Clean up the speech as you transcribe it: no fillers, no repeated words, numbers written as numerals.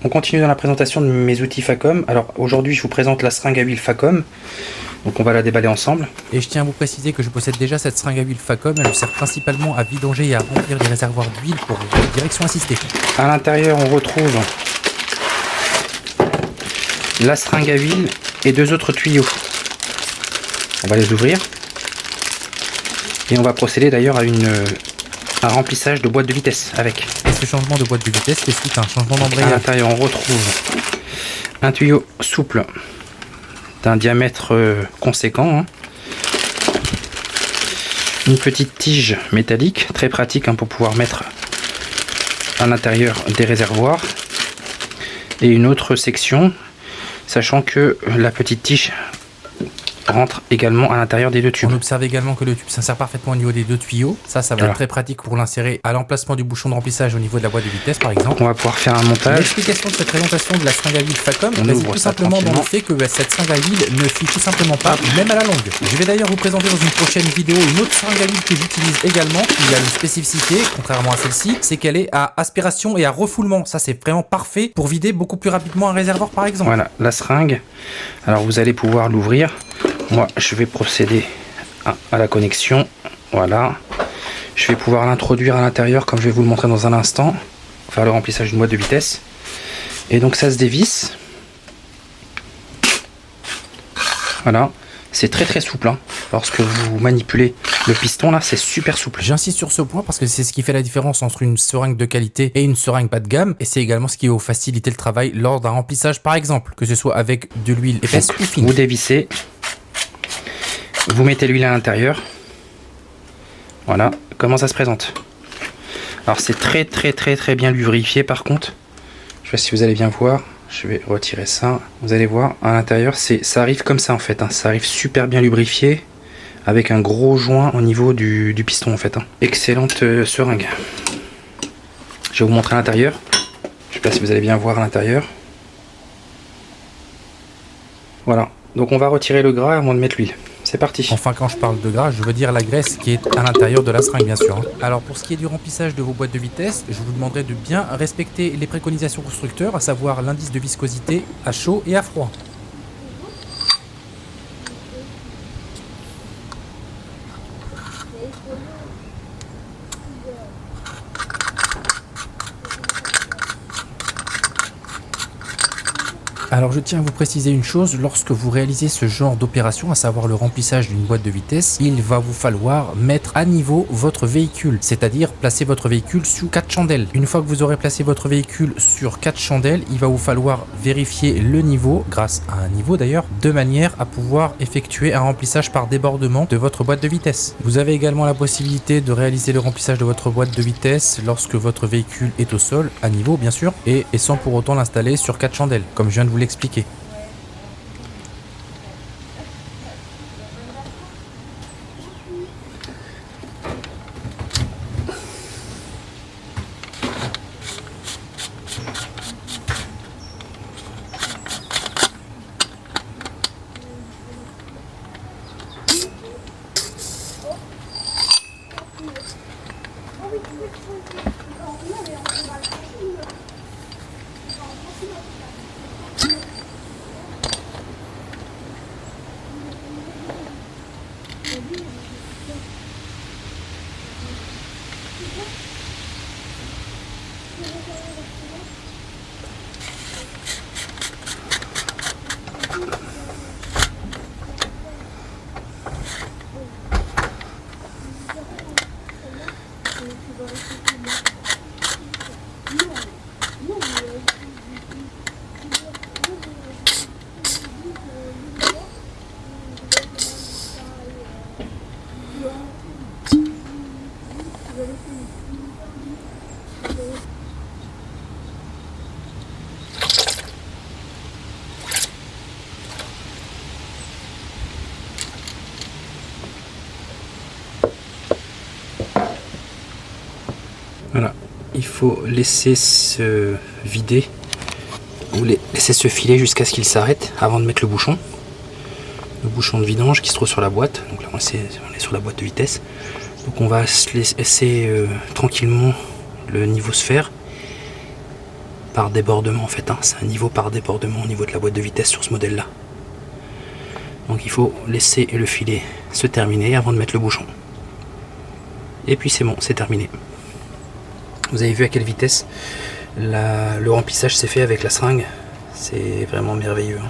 On continue dans la présentation de mes outils Facom. Alors aujourd'hui je vous présente la seringue à huile Facom. Donc on va la déballer ensemble. Et je tiens à vous préciser que je possède déjà cette seringue à huile Facom. Elle sert principalement à vidanger et à remplir les réservoirs d'huile pour direction assistée. À l'intérieur on retrouve la seringue à huile et deux autres tuyaux. On va les ouvrir. Et on va procéder d'ailleurs à un remplissage de boîte de vitesse avec. Et ce changement de boîte de vitesse fait suite à un changement d'embrayage. À l'intérieur on retrouve un tuyau souple d'un diamètre conséquent, hein. Une petite tige métallique très pratique, hein, pour pouvoir mettre à l'intérieur des réservoirs, et une autre section, sachant que la petite tige rentre également à l'intérieur des deux tubes. On observe également que le tube s'insère parfaitement au niveau des deux tuyaux. Ça va être très pratique pour l'insérer à l'emplacement du bouchon de remplissage au niveau de la boîte de vitesse par exemple. On va pouvoir faire un montage. L'explication de cette présentation de la seringue à huile Facom réside tout simplement dans le fait que cette seringue à huile ne fuit tout simplement pas, même à la longue. Je vais d'ailleurs vous présenter dans une prochaine vidéo une autre seringue à huile que j'utilise également, qui a une spécificité, contrairement à celle-ci, c'est qu'elle est à aspiration et à refoulement. Ça c'est vraiment parfait pour vider beaucoup plus rapidement un réservoir par exemple. Voilà, la seringue. Alors vous allez pouvoir l'ouvrir. Moi je vais procéder à la connexion. Voilà, je vais pouvoir l'introduire à l'intérieur comme je vais vous le montrer dans un instant, faire le remplissage d'une boîte de vitesse. Et donc ça se dévisse. Voilà, c'est très souple, hein. Lorsque vous manipulez le piston là, c'est super souple. J'insiste sur ce point parce que c'est ce qui fait la différence entre une seringue de qualité et une seringue bas de gamme, et c'est également ce qui va vous faciliter le travail lors d'un remplissage par exemple, que ce soit avec de l'huile épaisse ou fine. Vous dévissez, vous mettez l'huile à l'intérieur. Voilà comment ça se présente. Alors c'est très bien lubrifié par contre. Je sais pas si vous allez bien voir. Je vais retirer ça. Vous allez voir à l'intérieur, ça arrive comme ça en fait, hein. Ça arrive super bien lubrifié avec un gros joint au niveau du piston en fait, hein. Excellente seringue. Je vais vous montrer à l'intérieur. Je sais pas si vous allez bien voir à l'intérieur. Voilà. Donc on va retirer le gras avant de mettre l'huile. C'est parti. Enfin, quand je parle de gras, je veux dire la graisse qui est à l'intérieur de la seringue, bien sûr. Alors, pour ce qui est du remplissage de vos boîtes de vitesse, je vous demanderai de bien respecter les préconisations constructeurs, à savoir l'indice de viscosité à chaud et à froid. Alors je tiens à vous préciser une chose, lorsque vous réalisez ce genre d'opération, à savoir le remplissage d'une boîte de vitesse, il va vous falloir mettre à niveau votre véhicule, c'est-à-dire placer votre véhicule sous 4 chandelles. Une fois que vous aurez placé votre véhicule sur 4 chandelles, il va vous falloir vérifier le niveau, grâce à un niveau d'ailleurs, de manière à pouvoir effectuer un remplissage par débordement de votre boîte de vitesse. Vous avez également la possibilité de réaliser le remplissage de votre boîte de vitesse lorsque votre véhicule est au sol, à niveau bien sûr, et sans pour autant l'installer sur 4 chandelles, comme je viens de vous l'expliquer. Voilà, il faut laisser se vider ou laisser se filer jusqu'à ce qu'il s'arrête avant de mettre le bouchon de vidange qui se trouve sur la boîte. Donc là on est sur la boîte de vitesse, donc on va laisser tranquillement le niveau se faire, et on va se laisser se filer jusqu'à ce qu'il s'arrête avant de mettre le bouchon de vidange qui se trouve sur la boîte. Donc là on est sur la boîte de vitesse. Donc on va laisser tranquillement le niveau se faire. Donc on va se laisser tranquillement le niveau se faire. Donc on va se laisser tranquillement le niveau se faire. Donc on va se laisser par débordement en fait, hein. C'est un niveau par débordement au niveau de la boîte de vitesse sur ce modèle là. Donc il faut laisser le filet se terminer avant de mettre le bouchon. Et puis c'est bon, c'est terminé. Vous avez vu à quelle vitesse le remplissage s'est fait avec la seringue. C'est vraiment merveilleux, hein.